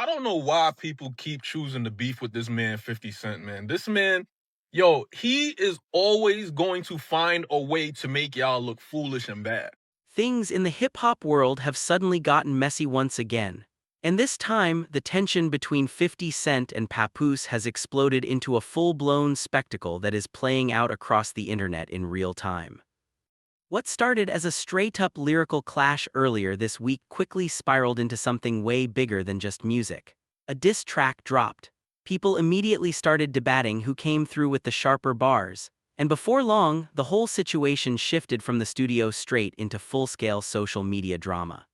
don't know why people keep choosing to beef with this man 50 Cent, man. This man, yo, he is always going to find a way to make y'all look foolish and bad. Things in the hip-hop world have suddenly gotten messy once again. And this time, the tension between 50 Cent and Papoose has exploded into a full-blown spectacle that is playing out across the internet in real time. What started as a straight-up lyrical clash earlier this week quickly spiraled into something way bigger than just music. A diss track dropped. People immediately started debating who came through with the sharper bars, and before long, the whole situation shifted from the studio straight into full-scale social media drama.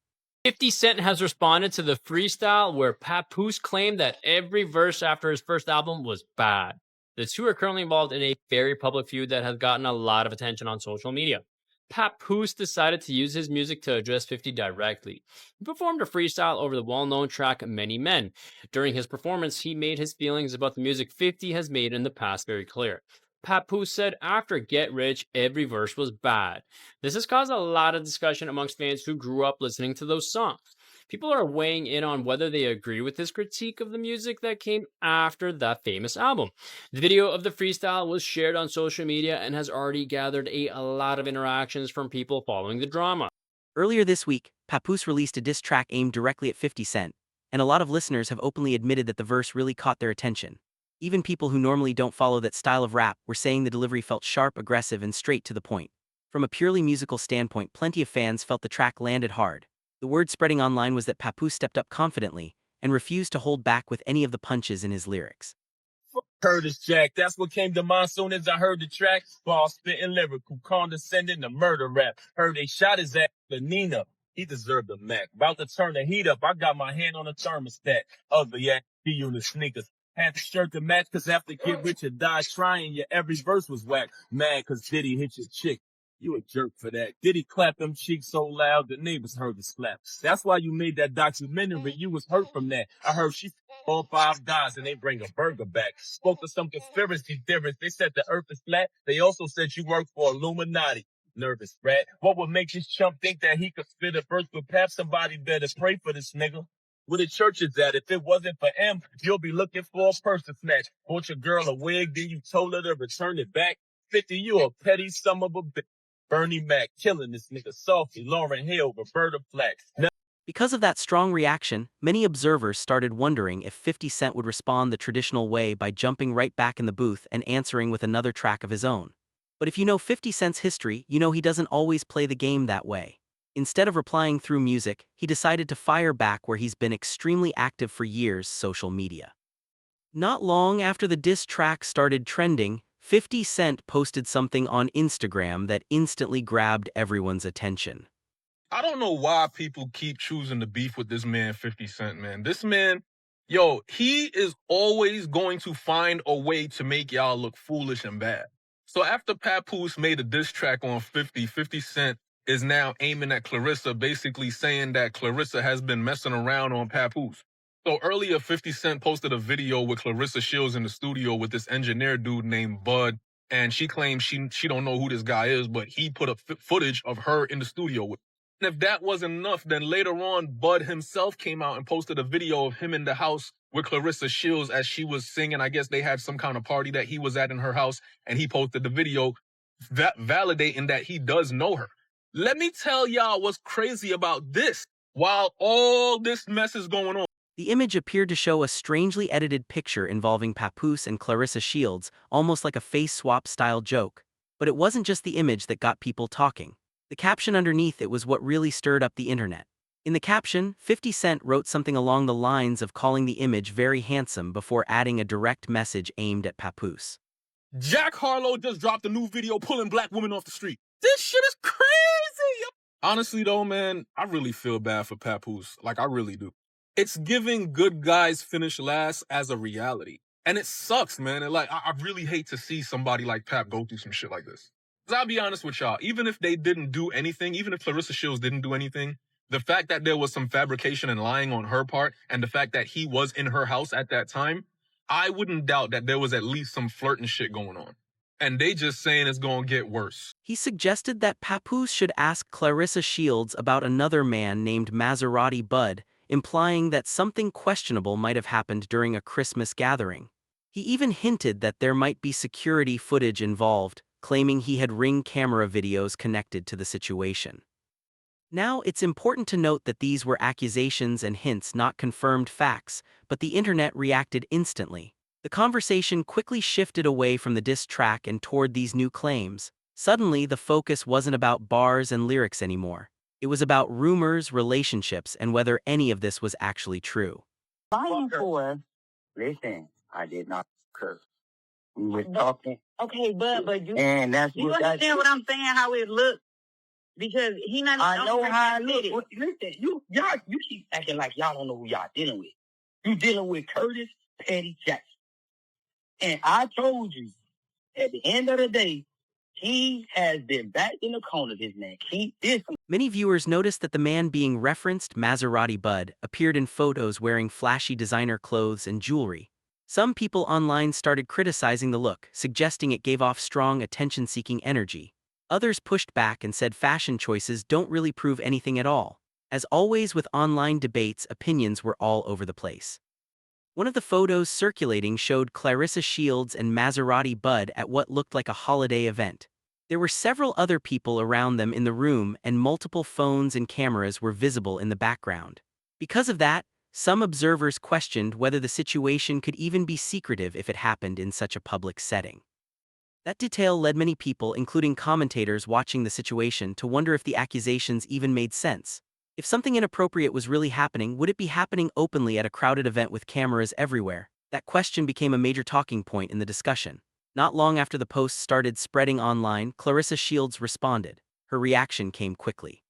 50 Cent has responded to the freestyle where Papoose claimed that every verse after his first album was bad. The two are currently involved in a very public feud that has gotten a lot of attention on social media. Papoose decided to use his music to address 50 directly. He performed a freestyle over the well-known track Many Men. During his performance, he made his feelings about the music 50 has made in the past very clear. Papoose said after Get Rich, every verse was bad. This has caused a lot of discussion amongst fans who grew up listening to those songs. People are weighing in on whether they agree with this critique of the music that came after that famous album. The video of the freestyle was shared on social media and has already gathered a lot of interactions from people following the drama. Earlier this week, Papoose released a diss track aimed directly at 50 Cent, and a lot of listeners have openly admitted that the verse really caught their attention. Even people who normally don't follow that style of rap were saying the delivery felt sharp, aggressive, and straight to the point. From a purely musical standpoint, plenty of fans felt the track landed hard. The word spreading online was that Papoose stepped up confidently and refused to hold back with any of the punches in his lyrics. Curtis Jack, that's what came to mind soon as I heard the track. Ball spitting lyrical, condescending to murder rap. Heard they shot his ass to Nina. He deserved a Mac. About to turn the heat up, I got my hand on the thermostat. Ugly ass unit sneakers. Had the shirt to match, cause after Get Rich or Die Trying, your every verse was whack. Mad cause Diddy hit your chick. You a jerk for that. Diddy clap them cheeks so loud the neighbors heard the slap. That's why you made that documentary. You was hurt from that. I heard she all 5 guys and they bring a burger back. Spoke to some conspiracy theorists. They said the earth is flat. They also said you work for Illuminati. Nervous rat. What would make this chump think that he could spit a verse with Pap? Somebody better pray for this nigga. Where the church is at. If it wasn't for M, you'll be looking for a person snatch. Bought your girl a wig, then you told her to return it back. 50, you a petty son of a bitch. Bernie Mac killing this nigga softly. Lauren Hill, Roberta Flack. Because of that strong reaction, many observers started wondering if 50 Cent would respond the traditional way by jumping right back in the booth and answering with another track of his own. But if you know 50 Cent's history, you know he doesn't always play the game that way. Instead of replying through music, he decided to fire back where he's been extremely active for years: social media. Not long after the diss track started trending, 50 Cent posted something on Instagram that instantly grabbed everyone's attention. I don't know why people keep choosing to beef with this man 50 Cent, man. This man, yo, he is always going to find a way to make y'all look foolish and bad. So after Papoose made a diss track on 50 Cent is now aiming at Claressa, basically saying that Claressa has been messing around on Papoose. So earlier, 50 Cent posted a video with Claressa Shields in the studio with this engineer dude named Bud, and she claims she don't know who this guy is, but he put up footage of her in the studio with. And if that wasn't enough, then later on, Bud himself came out and posted a video of him in the house with Claressa Shields as she was singing. I guess they had some kind of party that he was at in her house, and he posted the video validating that he does know her. Let me tell y'all what's crazy about this. While all this mess is going on, The image appeared to show a strangely edited picture involving Papoose and Claressa Shields, almost like a face swap style joke. But it wasn't just the image that got people talking. The caption underneath it was what really stirred up the internet. In the caption, 50 Cent wrote something along the lines of calling the image very handsome before adding a direct message aimed at Papoose. Jack Harlow just dropped a new video pulling black women off the street. This shit is crazy. Honestly though, man, I really feel bad for Papoose. Like, I really do. It's giving good guys finish last as a reality. And it sucks, man. And like, I really hate to see somebody like Pap go through some shit like this. 'Cause I'll be honest with y'all, even if they didn't do anything, even if Claressa Shields didn't do anything, the fact that there was some fabrication and lying on her part, and the fact that he was in her house at that time, I wouldn't doubt that there was at least some flirting shit going on. And they just saying it's gonna get worse. He suggested that Papoose should ask Claressa Shields about another man named Maserati Bud, implying that something questionable might have happened during a Christmas gathering. He even hinted that there might be security footage involved, claiming he had Ring camera videos connected to the situation. Now, it's important to note that these were accusations and hints, not confirmed facts, but the internet reacted instantly. The conversation quickly shifted away from the diss track and toward these new claims. Suddenly, the focus wasn't about bars and lyrics anymore. It was about rumors, relationships, and whether any of this was actually true. Fighting for. Listen, I did not curse. We were talking. Okay, but you. And that's you what understand what I'm saying? How it looks? Because he not. I know how it looks. Listen, you keep acting like y'all don't know who y'all dealing with. You dealing with Curtis Petty Jackson, and I told you at the end of the day, he has been back in the corner. This man, keep this. Many viewers noticed that the man being referenced, Maserati Bud, appeared in photos wearing flashy designer clothes and jewelry. Some people online started criticizing the look, suggesting it gave off strong attention-seeking energy. Others pushed back and said fashion choices don't really prove anything at all. As always with online debates, opinions were all over the place. One of the photos circulating showed Claressa Shields and Maserati Bud at what looked like a holiday event. There were several other people around them in the room, and multiple phones and cameras were visible in the background. Because of that, some observers questioned whether the situation could even be secretive if it happened in such a public setting. That detail led many people, including commentators watching the situation, to wonder if the accusations even made sense. If something inappropriate was really happening, would it be happening openly at a crowded event with cameras everywhere? That question became a major talking point in the discussion. Not long after the post started spreading online, Claressa Shields responded. Her reaction came quickly.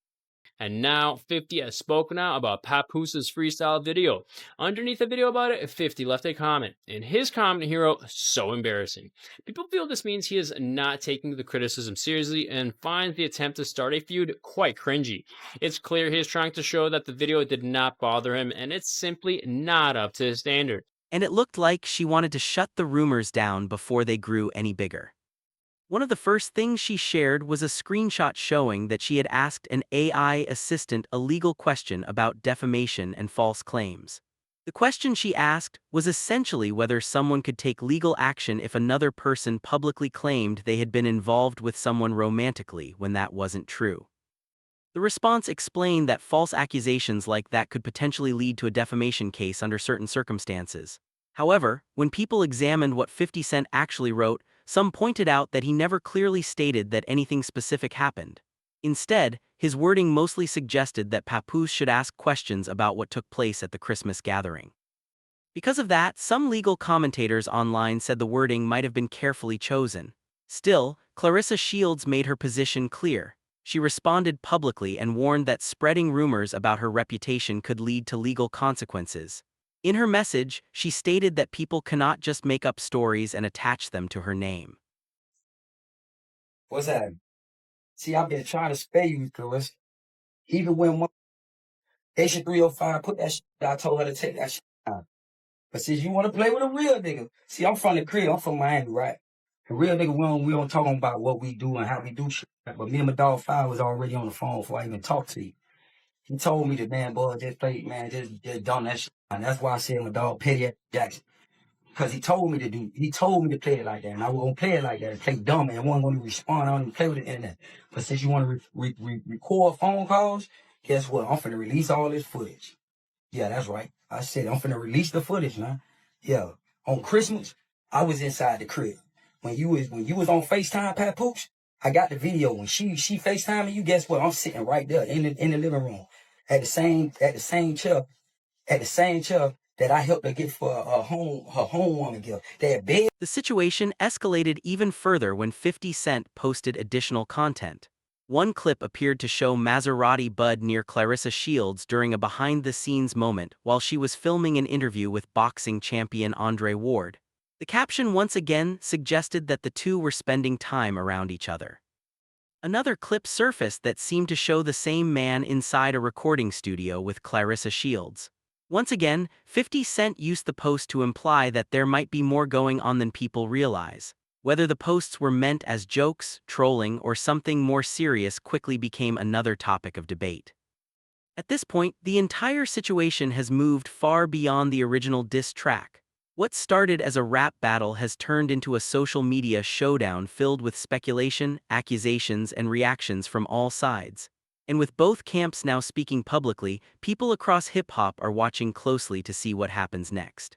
And now 50 has spoken out about Papoose's freestyle video. Underneath the video about it, 50 left a comment. In his comment, he wrote, "So embarrassing." People feel this means he is not taking the criticism seriously and finds the attempt to start a feud quite cringy. It's clear he is trying to show that the video did not bother him and it's simply not up to his standard. And it looked like she wanted to shut the rumors down before they grew any bigger. One of the first things she shared was a screenshot showing that she had asked an AI assistant a legal question about defamation and false claims. The question she asked was essentially whether someone could take legal action if another person publicly claimed they had been involved with someone romantically when that wasn't true. The response explained that false accusations like that could potentially lead to a defamation case under certain circumstances. However, when people examined what 50 Cent actually wrote, some pointed out that he never clearly stated that anything specific happened. Instead, his wording mostly suggested that Papoose should ask questions about what took place at the Christmas gathering. Because of that, some legal commentators online said the wording might have been carefully chosen. Still, Claressa Shields made her position clear. She responded publicly and warned that spreading rumors about her reputation could lead to legal consequences. In her message, she stated that people cannot just make up stories and attach them to her name. What's that? See, I've been trying to spare you, Claressa. Even when one Station 305 put that shit, I told her to take that shit out. But since you want to play with a real nigga, see, I'm from the crib, I'm from Miami, right? A real nigga, we don't talk about what we do and how we do shit. But me and my dog Five was already on the phone before I even talked to you. He told me that, man, boy, just play, man, just done that shit. And that's why I said my dog Petty Jackson. Because he told me to play it like that. And I was going to play it like that and play dumb and I wasn't going to respond. I don't even play with the internet. But since you want to record phone calls, guess what? I'm finna release all this footage. Yeah, that's right. I said I'm finna release the footage, man. Yeah. On Christmas, I was inside the crib. When you was on FaceTime, Papoose, I got the video. When she FaceTiming you, guess what? I'm sitting right there in the living room at the same chair that I helped her get for her home gift. That bed. The situation escalated even further when 50 Cent posted additional content. One clip appeared to show Maserati Bud near Claressa Shields during a behind-the-scenes moment while she was filming an interview with boxing champion Andre Ward. The caption once again suggested that the two were spending time around each other. Another clip surfaced that seemed to show the same man inside a recording studio with Claressa Shields. Once again, 50 Cent used the post to imply that there might be more going on than people realize. Whether the posts were meant as jokes, trolling, or something more serious quickly became another topic of debate. At this point, the entire situation has moved far beyond the original diss track. What started as a rap battle has turned into a social media showdown filled with speculation, accusations, and reactions from all sides. And with both camps now speaking publicly, people across hip-hop are watching closely to see what happens next.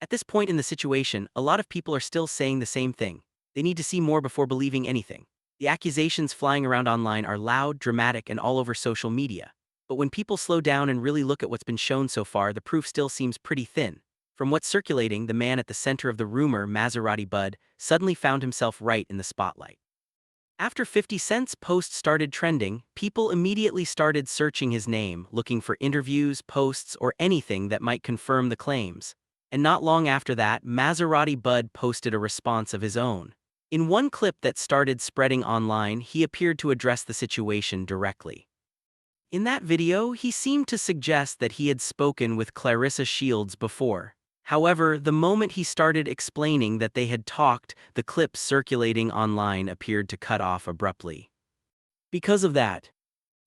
At this point in the situation, a lot of people are still saying the same thing. They need to see more before believing anything. The accusations flying around online are loud, dramatic, and all over social media. But when people slow down and really look at what's been shown so far, the proof still seems pretty thin. From what's circulating, the man at the center of the rumor, Maserati Bud, suddenly found himself right in the spotlight. After 50 Cent's post started trending, people immediately started searching his name, looking for interviews, posts, or anything that might confirm the claims. And not long after that, Maserati Bud posted a response of his own. In one clip that started spreading online, he appeared to address the situation directly. In that video, he seemed to suggest that he had spoken with Claressa Shields before. However, the moment he started explaining that they had talked, the clip circulating online appeared to cut off abruptly. Because of that,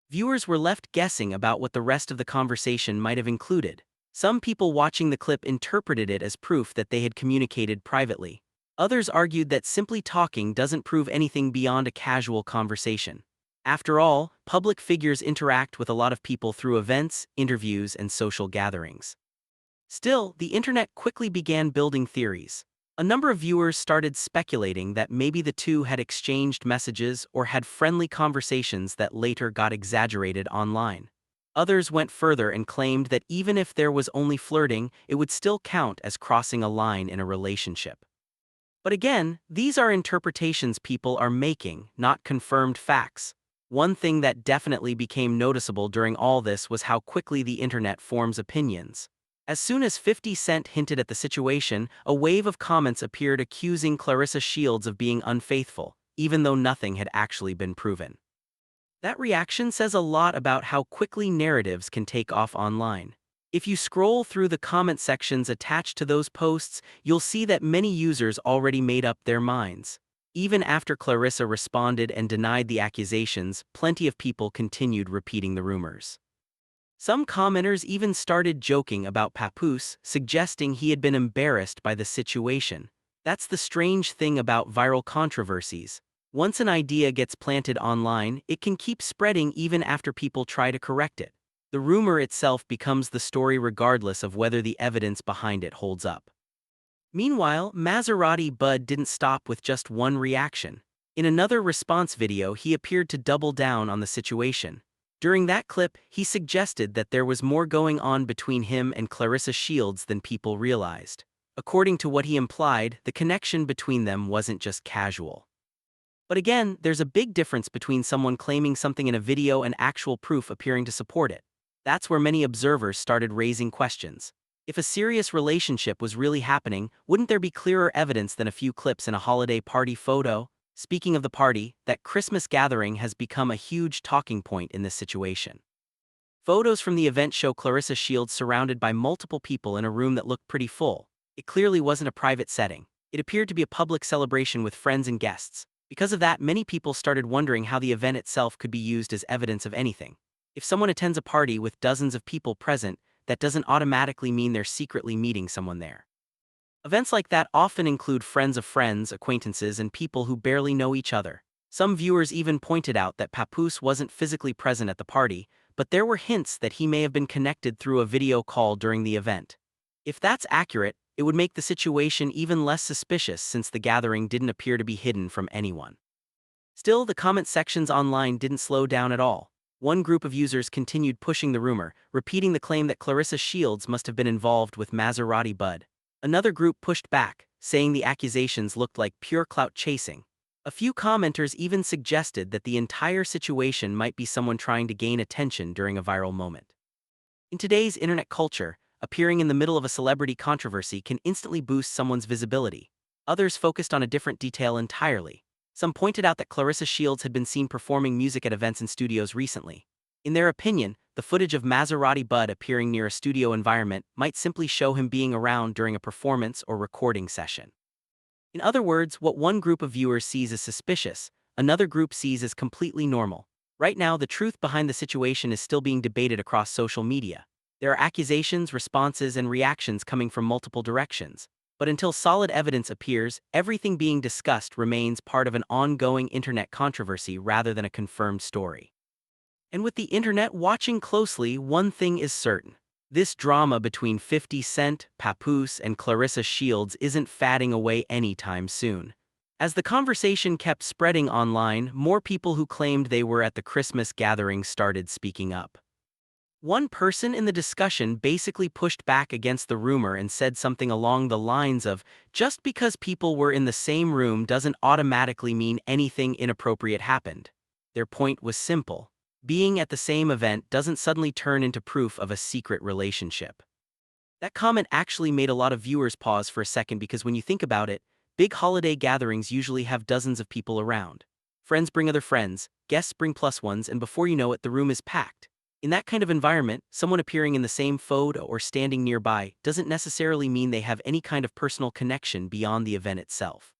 viewers were left guessing about what the rest of the conversation might have included. Some people watching the clip interpreted it as proof that they had communicated privately. Others argued that simply talking doesn't prove anything beyond a casual conversation. After all, public figures interact with a lot of people through events, interviews, and social gatherings. Still, the internet quickly began building theories. A number of viewers started speculating that maybe the two had exchanged messages or had friendly conversations that later got exaggerated online. Others went further and claimed that even if there was only flirting, it would still count as crossing a line in a relationship. But again, these are interpretations people are making, not confirmed facts. One thing that definitely became noticeable during all this was how quickly the internet forms opinions. As soon as 50 Cent hinted at the situation, a wave of comments appeared accusing Claressa Shields of being unfaithful, even though nothing had actually been proven. That reaction says a lot about how quickly narratives can take off online. If you scroll through the comment sections attached to those posts, you'll see that many users already made up their minds. Even after Claressa responded and denied the accusations, plenty of people continued repeating the rumors. Some commenters even started joking about Papoose, suggesting he had been embarrassed by the situation. That's the strange thing about viral controversies. Once an idea gets planted online, it can keep spreading even after people try to correct it. The rumor itself becomes the story regardless of whether the evidence behind it holds up. Meanwhile, Maserati Bud didn't stop with just one reaction. In another response video, he appeared to double down on the situation. During that clip, he suggested that there was more going on between him and Claressa Shields than people realized. According to what he implied, the connection between them wasn't just casual. But again, there's a big difference between someone claiming something in a video and actual proof appearing to support it. That's where many observers started raising questions. If a serious relationship was really happening, wouldn't there be clearer evidence than a few clips in a holiday party photo? Speaking of the party, that Christmas gathering has become a huge talking point in this situation. Photos from the event show Claressa Shields surrounded by multiple people in a room that looked pretty full. It clearly wasn't a private setting. It appeared to be a public celebration with friends and guests. Because of that, many people started wondering how the event itself could be used as evidence of anything. If someone attends a party with dozens of people present, that doesn't automatically mean they're secretly meeting someone there. Events like that often include friends of friends, acquaintances, and people who barely know each other. Some viewers even pointed out that Papoose wasn't physically present at the party, but there were hints that he may have been connected through a video call during the event. If that's accurate, it would make the situation even less suspicious since the gathering didn't appear to be hidden from anyone. Still, the comment sections online didn't slow down at all. One group of users continued pushing the rumor, repeating the claim that Claressa Shields must have been involved with Maserati Bud. Another group pushed back, saying the accusations looked like pure clout chasing. A few commenters even suggested that the entire situation might be someone trying to gain attention during a viral moment. In today's internet culture, appearing in the middle of a celebrity controversy can instantly boost someone's visibility. Others focused on a different detail entirely. Some pointed out that Claressa Shields had been seen performing music at events and studios recently. In their opinion, the footage of Maserati Bud appearing near a studio environment might simply show him being around during a performance or recording session. In other words, what one group of viewers sees as suspicious, another group sees as completely normal. Right now, the truth behind the situation is still being debated across social media. There are accusations, responses, and reactions coming from multiple directions. But until solid evidence appears, everything being discussed remains part of an ongoing internet controversy rather than a confirmed story. And with the internet watching closely, one thing is certain. This drama between 50 Cent, Papoose, and Claressa Shields isn't fading away anytime soon. As the conversation kept spreading online, more people who claimed they were at the Christmas gathering started speaking up. One person in the discussion basically pushed back against the rumor and said something along the lines of, just because people were in the same room doesn't automatically mean anything inappropriate happened. Their point was simple. Being at the same event doesn't suddenly turn into proof of a secret relationship. That comment actually made a lot of viewers pause for a second because when you think about it, big holiday gatherings usually have dozens of people around. Friends bring other friends, guests bring plus ones, and before you know it, the room is packed. In that kind of environment, someone appearing in the same photo or standing nearby doesn't necessarily mean they have any kind of personal connection beyond the event itself.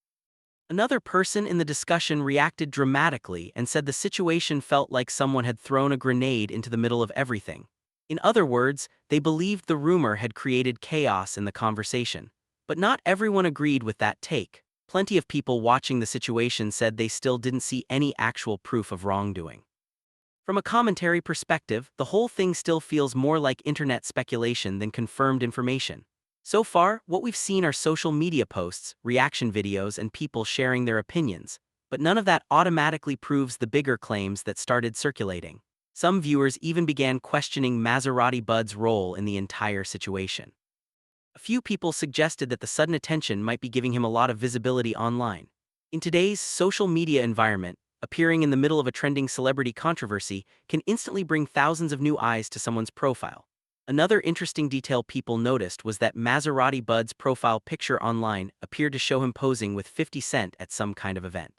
Another person in the discussion reacted dramatically and said the situation felt like someone had thrown a grenade into the middle of everything. In other words, they believed the rumor had created chaos in the conversation. But not everyone agreed with that take. Plenty of people watching the situation said they still didn't see any actual proof of wrongdoing. From a commentary perspective, the whole thing still feels more like internet speculation than confirmed information. So far, what we've seen are social media posts, reaction videos, and people sharing their opinions, but none of that automatically proves the bigger claims that started circulating. Some viewers even began questioning Maserati Bud's role in the entire situation. A few people suggested that the sudden attention might be giving him a lot of visibility online. In today's social media environment, appearing in the middle of a trending celebrity controversy can instantly bring thousands of new eyes to someone's profile. Another interesting detail people noticed was that Maserati Bud's profile picture online appeared to show him posing with 50 Cent at some kind of event.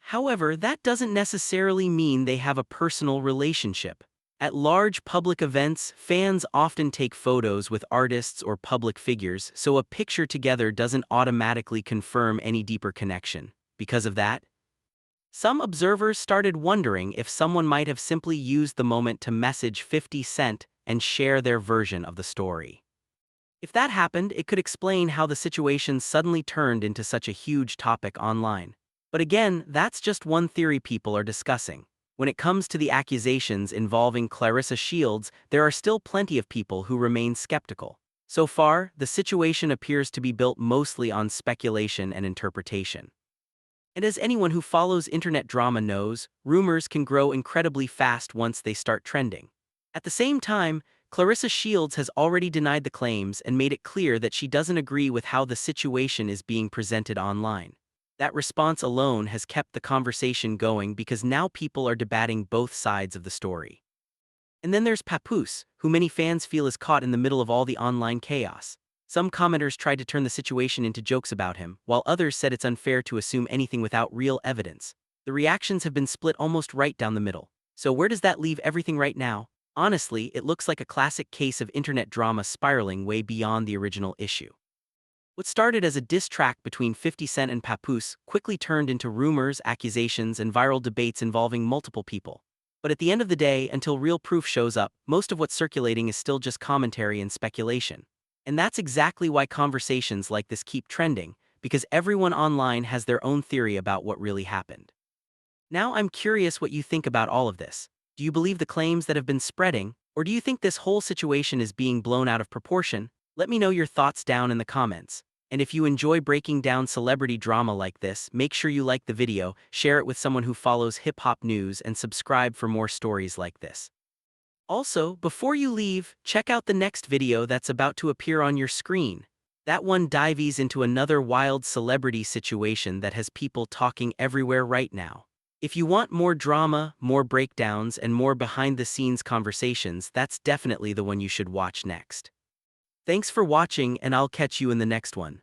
However, that doesn't necessarily mean they have a personal relationship. At large public events, fans often take photos with artists or public figures, so a picture together doesn't automatically confirm any deeper connection. Because of that, some observers started wondering if someone might have simply used the moment to message 50 Cent and share their version of the story. If that happened, it could explain how the situation suddenly turned into such a huge topic online. But again, that's just one theory people are discussing. When it comes to the accusations involving Claressa Shields, there are still plenty of people who remain skeptical. So far, the situation appears to be built mostly on speculation and interpretation. And as anyone who follows internet drama knows, rumors can grow incredibly fast once they start trending. At the same time, Claressa Shields has already denied the claims and made it clear that she doesn't agree with how the situation is being presented online. That response alone has kept the conversation going because now people are debating both sides of the story. And then there's Papoose, who many fans feel is caught in the middle of all the online chaos. Some commenters tried to turn the situation into jokes about him, while others said it's unfair to assume anything without real evidence. The reactions have been split almost right down the middle. So where does that leave everything right now? Honestly, it looks like a classic case of internet drama spiraling way beyond the original issue. What started as a diss track between 50 Cent and Papoose quickly turned into rumors, accusations, and viral debates involving multiple people. But at the end of the day, until real proof shows up, most of what's circulating is still just commentary and speculation. And that's exactly why conversations like this keep trending, because everyone online has their own theory about what really happened. Now I'm curious what you think about all of this. Do you believe the claims that have been spreading, or do you think this whole situation is being blown out of proportion? Let me know your thoughts down in the comments. And if you enjoy breaking down celebrity drama like this, make sure you like the video, share it with someone who follows hip-hop news, and subscribe for more stories like this. Also, before you leave, check out the next video that's about to appear on your screen. That one dives into another wild celebrity situation that has people talking everywhere right now. If you want more drama, more breakdowns, and more behind-the-scenes conversations, that's definitely the one you should watch next. Thanks for watching, and I'll catch you in the next one.